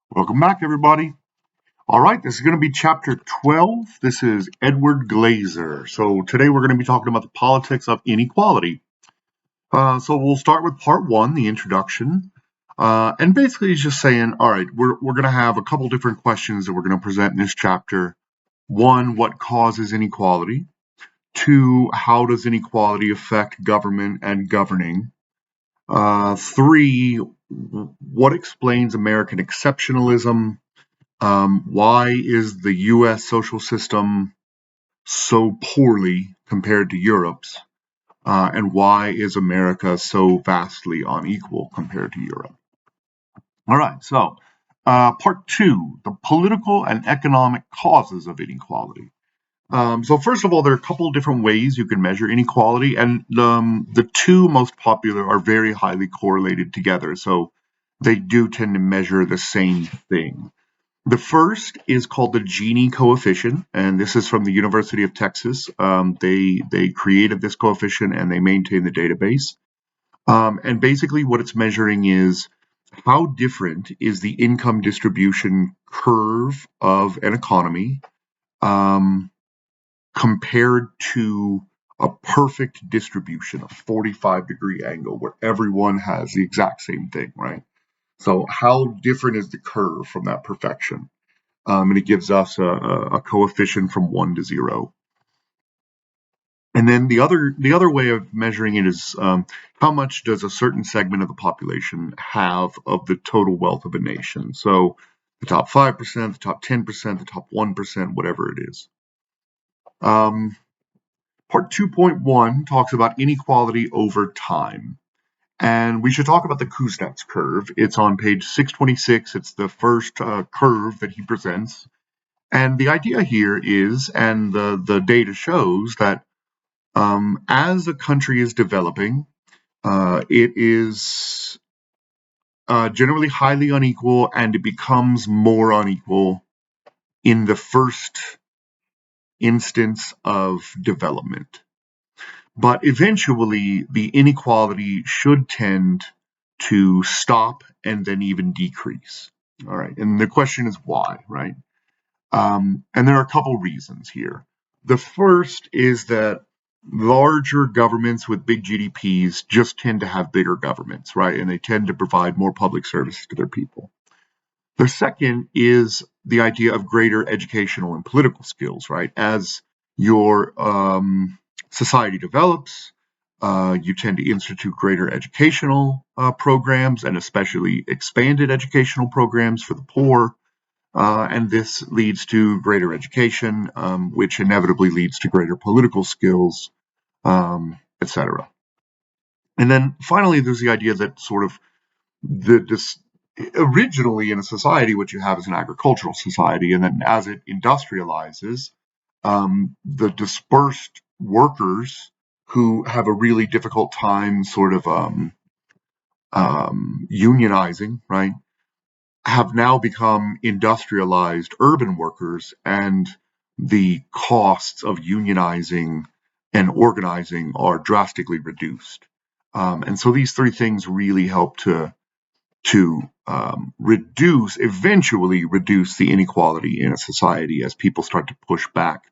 Welcome back, everybody. All right, this is going to be chapter 12. This is Edward Glaser. So today we're going to be talking about the politics of inequality. So we'll start with part one, the introduction. And basically it's just saying, all right, we're going to have a couple different questions that we're going to present in this chapter. One, what causes inequality? Two, how does inequality affect government and governing? Three, what explains American exceptionalism? Why is the US social system so poorly compared to Europe's? And why is America so vastly unequal compared to Europe? All right, so part two, the political and economic causes of inequality. So first of all, there are a couple of different ways you can measure inequality, and the two most popular are very highly correlated together. So they do tend to measure the same thing. The first is called the Gini coefficient, and this is from the University of Texas. They created this coefficient and they maintain the database. And basically, what it's measuring is how different is the income distribution curve of an economy um, compared to a perfect distribution, a 45-degree angle where everyone has the exact same thing, right? So, how different is the curve from that perfection? And it gives us a coefficient from 1 to 0. And then the other way of measuring it is how much does a certain segment of the population have of the total wealth of a nation? So the top 5%, the top 10%, the top 1%, whatever it is. Part 2.1 talks about inequality over time. And we should talk about the Kuznets curve. It's on page 626. It's the first curve that he presents. And the idea here is, and the data shows, that as a country is developing, it is generally highly unequal, and it becomes more unequal in the first instance of development. But eventually, the inequality should tend to stop and then even decrease. All right. And the question is why, right? And there are a couple reasons here. The first is that larger governments with big GDPs just tend to have bigger governments, right? And they tend to provide more public services to their people. The second is the idea of greater educational and political skills, right? As your society develops, you tend to institute greater educational programs and especially expanded educational programs for the poor. And this leads to greater education, which inevitably leads to greater political skills, etc. And then finally, there's the idea that sort of originally in a society, what you have is an agricultural society, and then as it industrializes, the dispersed workers who have a really difficult time sort of unionizing, right, have now become industrialized urban workers, and the costs of unionizing and organizing are drastically reduced. And so these three things really help to eventually reduce the inequality in a society as people start to push back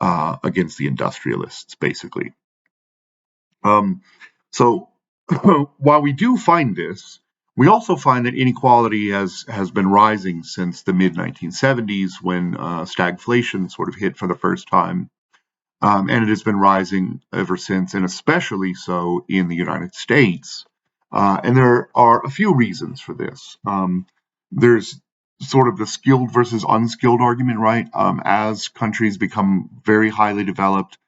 against the industrialists, basically. So while we do find this, we also find that inequality has been rising since the mid 1970s when stagflation sort of hit for the first time. And it has been rising ever since, and especially so in the United States. And there are a few reasons for this. There's sort of the skilled versus unskilled argument, right? As countries become very highly developed,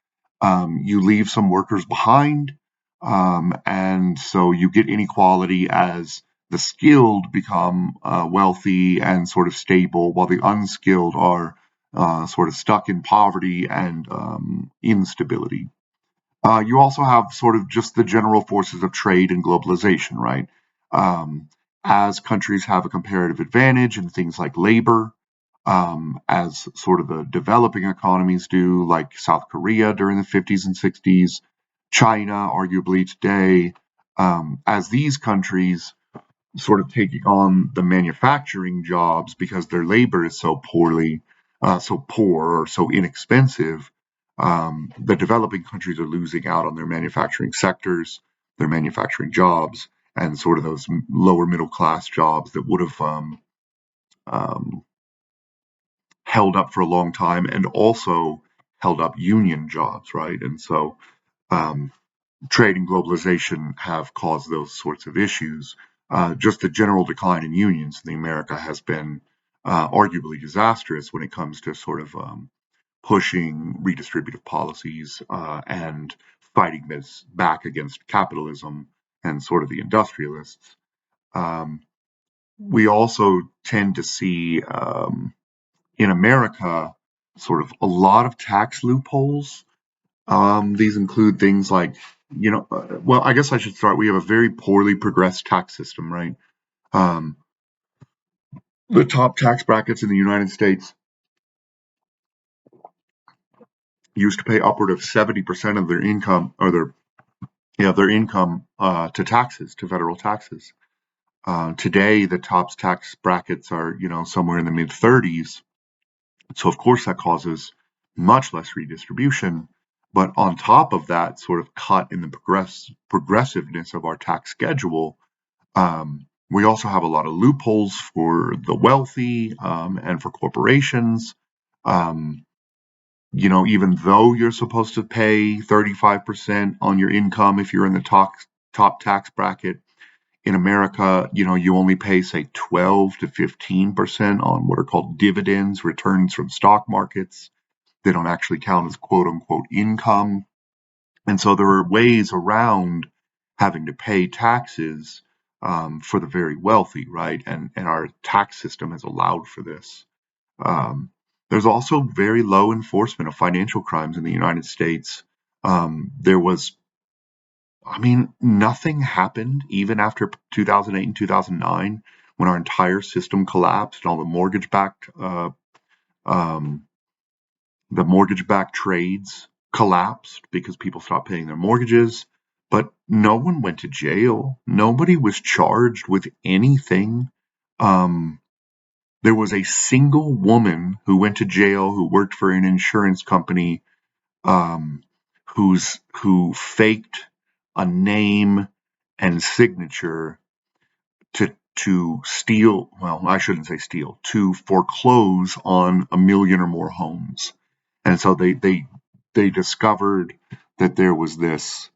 you leave some workers behind. And so you get inequality as the skilled become wealthy and sort of stable, while the unskilled are sort of stuck in poverty and instability. You also have sort of just the general forces of trade and globalization, right? Um, as countries have a comparative advantage in things like labor, as sort of the developing economies do, like South Korea during the 50s and 60s, China, arguably today, as these countries sort of taking on the manufacturing jobs because their labor is so so poor or so inexpensive. The developing countries are losing out on their manufacturing sectors, their manufacturing jobs, and sort of those lower middle class jobs that would have um, held up for a long time and also held up union jobs, right? And so um, trade and globalization have caused those sorts of issues. Just the general decline in unions in America has been arguably disastrous when it comes to sort of pushing redistributive policies and fighting this back against capitalism and sort of the industrialists. Um, we also tend to see in America sort of a lot of tax loopholes. These include things like, well, I guess I should start. We have a very poorly progressed tax system, right? Um, the top tax brackets in the United States used to pay upward of 70% of their income or their income to taxes, to federal taxes. Today, the top tax brackets are, somewhere in the mid 30s. So, of course, that causes much less redistribution. But on top of that sort of cut in the progressiveness of our tax schedule, we also have a lot of loopholes for the wealthy and for corporations. Um, even though you're supposed to pay 35% on your income if you're in the top tax bracket, in America, you only pay, say, 12 to 15% on what are called dividends, returns from stock markets. They don't actually count as quote unquote income. And so there are ways around having to pay taxes for the very wealthy, right? And our tax system has allowed for this. Um, there's also very low enforcement of financial crimes in the United States. There was nothing happened even after 2008 and 2009 when our entire system collapsed and all um, the mortgage-backed trades collapsed because people stopped paying their mortgages. But no one went to jail. Nobody was charged with anything. Um, there was a single woman who went to jail who worked for an insurance company um, who faked a name and signature to steal. Well, I shouldn't say steal, to foreclose on a million or more homes. And so they discovered that there was this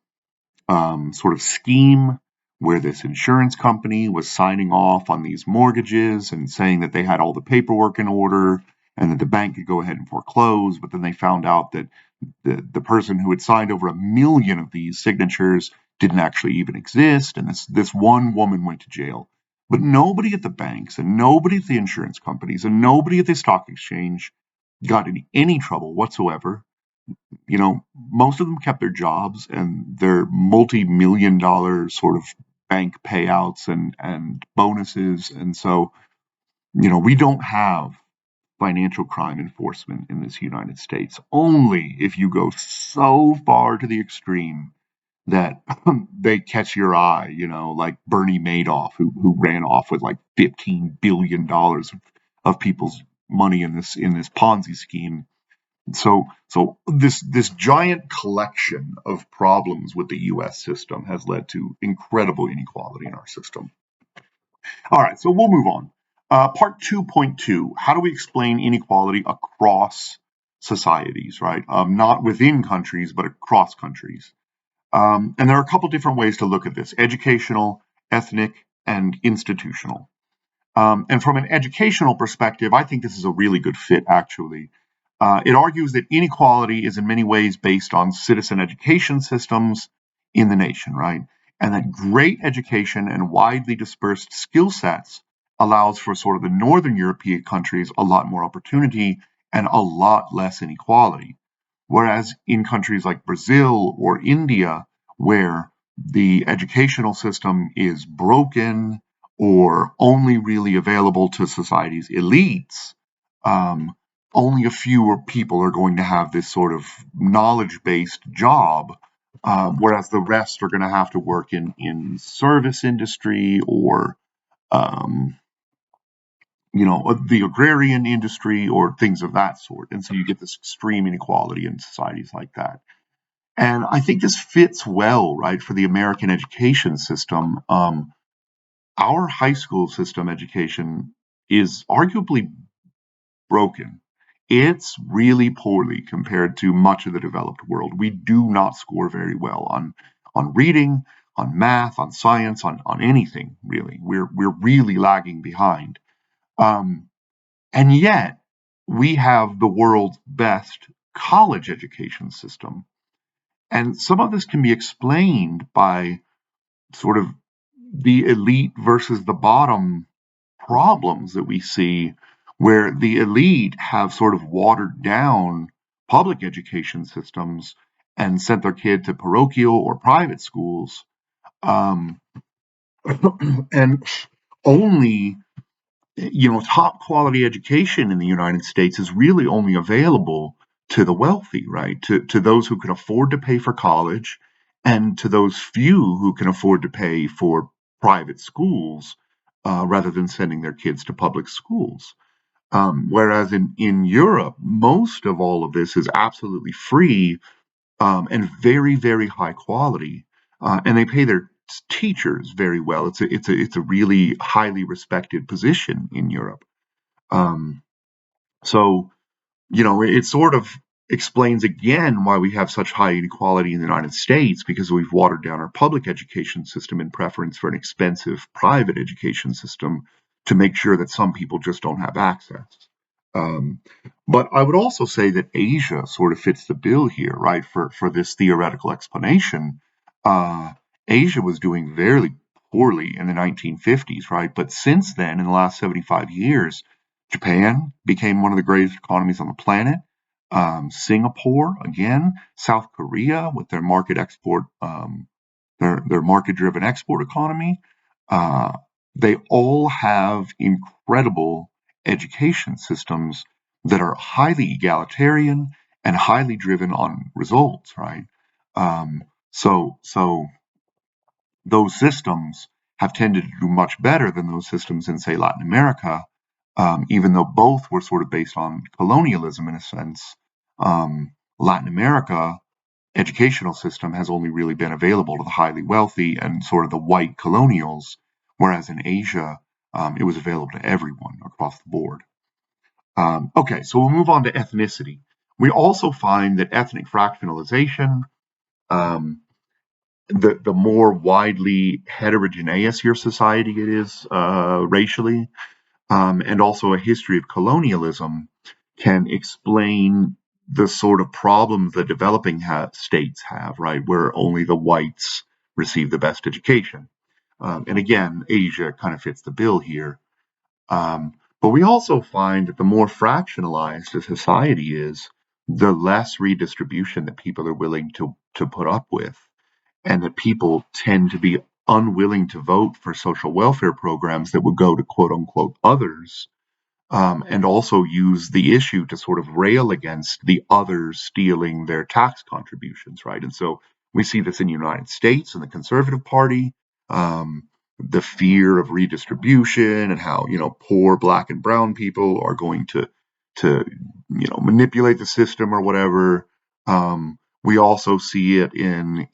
sort of scheme where this insurance company was signing off on these mortgages and saying that they had all the paperwork in order and that the bank could go ahead and foreclose. But then they found out that the person who had signed over 1 million of these signatures didn't actually even exist. And this one woman went to jail. But nobody at the banks and nobody at the insurance companies and nobody at the stock exchange got in any trouble whatsoever. Most of them kept their jobs and their multi-million dollar sort of bank payouts and bonuses. And so, we don't have financial crime enforcement in this United States, only if you go so far to the extreme that they catch your eye, like Bernie Madoff, who ran off with like $15 billion of people's money in this Ponzi scheme. So this giant collection of problems with the U.S. system has led to incredible inequality in our system. All right, so we'll move on. Part 2.2: How do we explain inequality across societies? Right, not within countries, but across countries. And there are a couple different ways to look at this: educational, ethnic, and institutional. And from an educational perspective, I think this is a really good fit, actually. It argues that inequality is in many ways based on citizen education systems in the nation, right? And that great education and widely dispersed skill sets allows for sort of the Northern European countries a lot more opportunity and a lot less inequality. Whereas in countries like Brazil or India, where the educational system is broken or only really available to society's elites, um, only a fewer people are going to have this sort of knowledge-based job, whereas the rest are going to have to work in service industry or um, the agrarian industry or things of that sort. And so you get this extreme inequality in societies like that. And I think this fits well, right, for the American education system. Our high school system education is arguably broken. It's really poorly compared to much of the developed world. We do not score very well on reading, on math, on science, on anything really. We're really lagging behind. Um, and yet we have the world's best college education system. And some of this can be explained by sort of the elite versus the bottom problems that we see, where the elite have sort of watered down public education systems and sent their kid to parochial or private schools. Um, and only top quality education in the United States is really only available to the wealthy, right? To those who can afford to pay for college and to those few who can afford to pay for private schools rather than sending their kids to public schools. Whereas in Europe, most of all of this is absolutely free and very, very high quality. And they pay their teachers very well. It's a really highly respected position in Europe. Um, so it sort of explains again why we have such high inequality in the United States, because we've watered down our public education system in preference for an expensive private education system to make sure that some people just don't have access. Um, but I would also say that Asia sort of fits the bill here, right? For this theoretical explanation, uh, Asia was doing very poorly in the 1950s, right? But since then, in the last 75 years, Japan became one of the greatest economies on the planet. Singapore, again, South Korea with their market export, their market-driven export economy. Uh, they all have incredible education systems that are highly egalitarian and highly driven on results, right? Um, so those systems have tended to do much better than those systems in, say, Latin America, even though both were sort of based on colonialism in a sense. Latin America educational system has only really been available to the highly wealthy and sort of the white colonials, whereas in Asia, it was available to everyone across the board. Okay, so we'll move on to ethnicity. We also find that ethnic fractionalization, um, the more widely heterogeneous your society it is racially, and also a history of colonialism can explain the sort of problems that developing states have, right, where only the whites receive the best education. And again, Asia kind of fits the bill here. But we also find that the more fractionalized a society is, the less redistribution that people are willing to put up with, and that people tend to be unwilling to vote for social welfare programs that would go to quote unquote others, and also use the issue to sort of rail against the others stealing their tax contributions, right? And so we see this in the United States in the Conservative Party, the fear of redistribution and how poor Black and Brown people are going to manipulate the system or whatever. We also see it in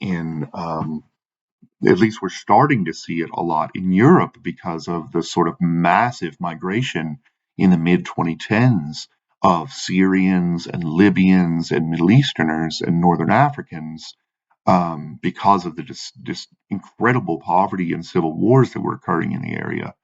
at least we're starting to see it a lot in Europe because of the sort of massive migration in the mid 2010s of Syrians and Libyans and Middle Easterners and Northern Africans, because of the just incredible poverty and civil wars that were occurring in the area.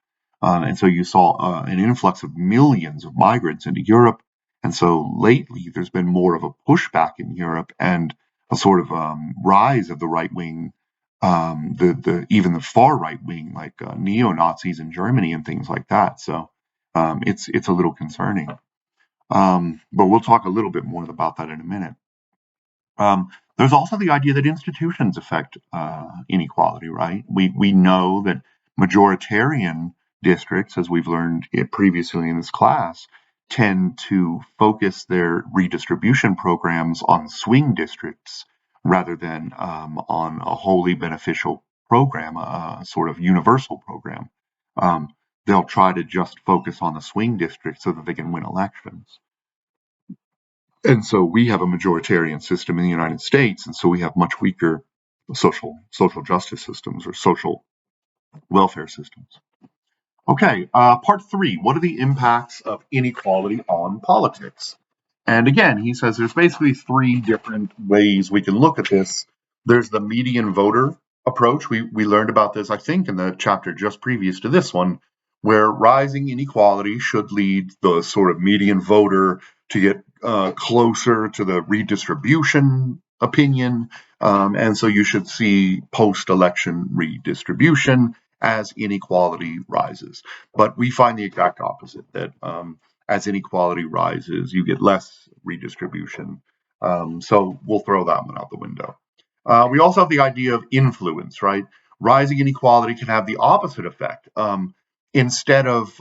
And so you saw an influx of millions of migrants into Europe. And so lately, there's been more of a pushback in Europe and a sort of rise of the right wing, the even the far right wing, like neo Nazis in Germany and things like that. So it's a little concerning. But we'll talk a little bit more about that in a minute. There's also the idea that institutions affect inequality, right? We know that majoritarian districts, as we've learned previously in this class, tend to focus their redistribution programs on swing districts rather than on a wholly beneficial program, a sort of universal program. they'll try to just focus on the swing districts so that they can win elections. And so we have a majoritarian system in the United States, and so we have much weaker social justice systems or social welfare systems. Okay, part 3. What are the impacts of inequality on politics? And again, he says there's basically 3 different ways we can look at this. There's the median voter approach. We learned about this, I think, in the chapter just previous to this one, where rising inequality should lead the sort of median voter to get closer to the redistribution opinion. And so you should see post-election redistribution as inequality rises. But we find the exact opposite, that as inequality rises, you get less redistribution. So we'll throw that one out the window. We also have the idea of influence, right? Rising inequality can have the opposite effect. Instead of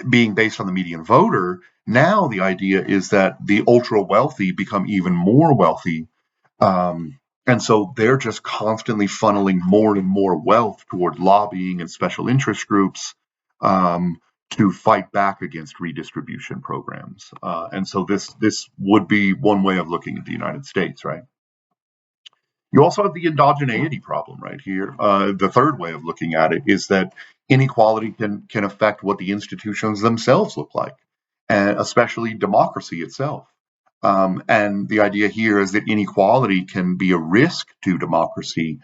being based on the median voter, now the idea is that the ultra wealthy become even more wealthy. And so they're just constantly funneling more and more wealth toward lobbying and special interest groups to fight back against redistribution programs. And so this would be one way of looking at the United States, right? You also have the endogeneity problem right here. The third way of looking at it is that inequality can affect what the institutions themselves look like, and especially democracy itself. And the idea here is that inequality can be a risk to democracy.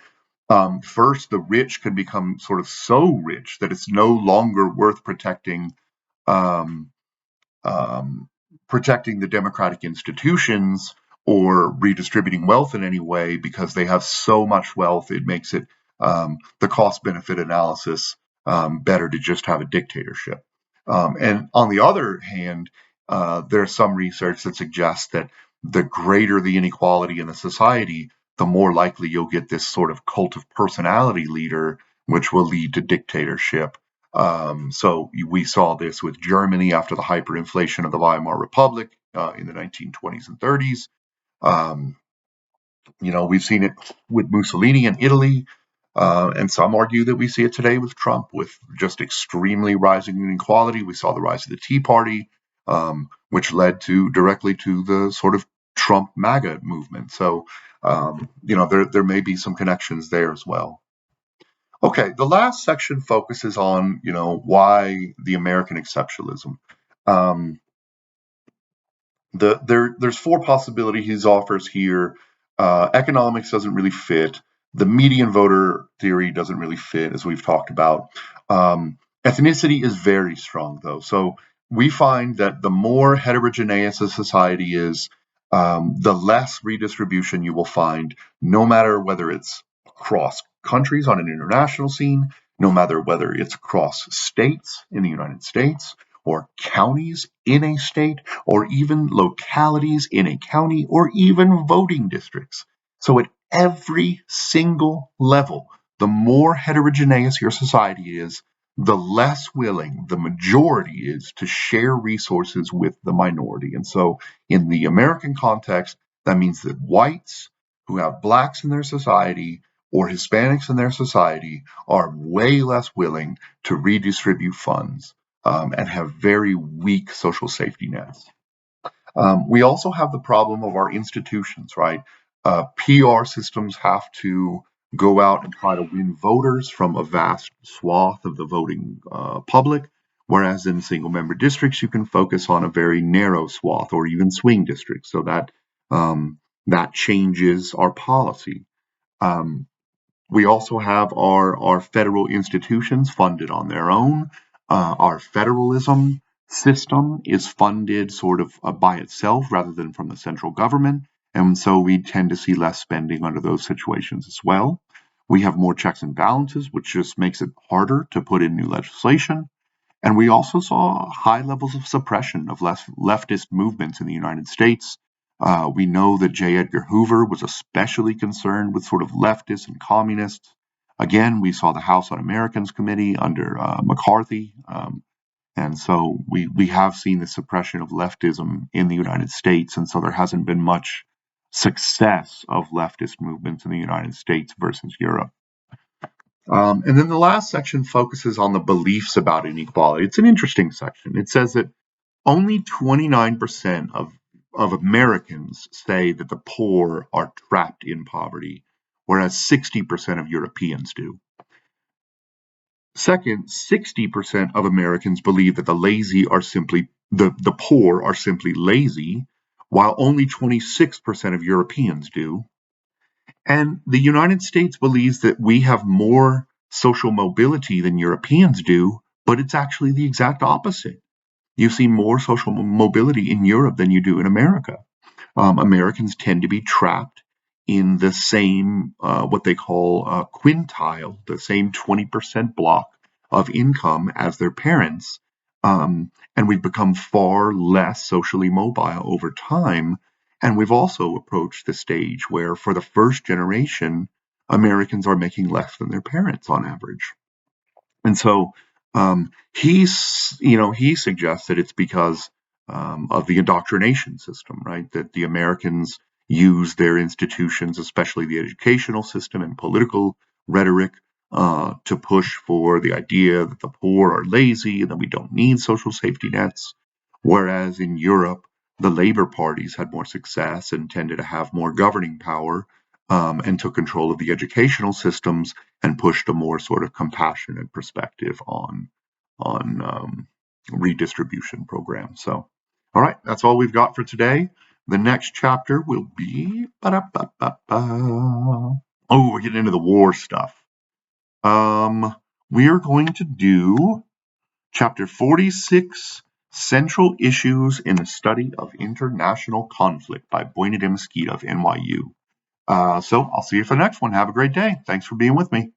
First, the rich can become sort of so rich that it's no longer worth protecting um, protecting the democratic institutions or redistributing wealth in any way, because they have so much wealth, it makes it the cost benefit analysis better to just have a dictatorship. And on the other hand, there's some research that suggests that the greater the inequality in a society, the more likely you'll get this sort of cult of personality leader, which will lead to dictatorship. So we saw this with Germany after the hyperinflation of the Weimar Republic in the 1920s and 30s. We've seen it with Mussolini in Italy, and some argue that we see it today with Trump, with just extremely rising inequality. We saw the rise of the Tea Party, which led directly to the sort of Trump MAGA movement. So, there may be some connections there as well. Okay, the last section focuses on, why the American exceptionalism. There's 4 possibilities he offers here. Economics doesn't really fit. The median voter theory doesn't really fit, as we've talked about. Ethnicity is very strong, though. So we find that the more heterogeneous a society is, the less redistribution you will find, no matter whether it's across countries on an international scene, no matter whether it's across states in the United States, or counties in a state, or even localities in a county, or even voting districts. So at every single level, the more heterogeneous your society is, the less willing the majority is to share resources with the minority. And so in the American context, that means that whites who have blacks in their society or Hispanics in their society are way less willing to redistribute funds and have very weak social safety nets. We also have the problem of our institutions, right? PR systems have to go out and try to win voters from a vast swath of the voting public, whereas in single member districts, you can focus on a very narrow swath or even swing districts. So that changes our policy. We also have our federal institutions funded on their own. Our federalism system is funded sort of by itself rather than from the central government. And so we tend to see less spending under those situations as well. We have more checks and balances, which just makes it harder to put in new legislation. And we also saw high levels of suppression of leftist movements in the United States. We know that J. Edgar Hoover was especially concerned with sort of leftists and communists. Again, we saw the House Un-Americans Committee under McCarthy. And so we have seen the suppression of leftism in the United States. And so there hasn't been much success of leftist movements in the United States versus Europe. And then the last section focuses on the beliefs about inequality. It's an interesting section. It says that only 29% of Americans say that the poor are trapped in poverty, whereas 60% of Europeans do. Second, 60% of Americans believe that the poor are simply lazy, while only 26% of Europeans do. And the United States believes that we have more social mobility than Europeans do, but it's actually the exact opposite. You see more social mobility in Europe than you do in America. Americans tend to be trapped in the same, what they call quintile, the same 20% block of income as their parents. And we've become far less socially mobile over time. And we've also approached the stage where, for the first generation, Americans are making less than their parents on average. And so he suggests that it's because of the indoctrination system, right? That the Americans use their institutions, especially the educational system and political rhetoric, to push for the idea that the poor are lazy and that we don't need social safety nets. Whereas in Europe, the labor parties had more success and tended to have more governing power, and took control of the educational systems and pushed a more sort of compassionate perspective on redistribution programs. So, all right, that's all we've got for today. The next chapter will be oh, we're getting into the war stuff. We are going to do chapter 46, Central Issues in the Study of International Conflict by Boyne de Mesquita of NYU. So I'll see you for the next one. Have a great day. Thanks for being with me.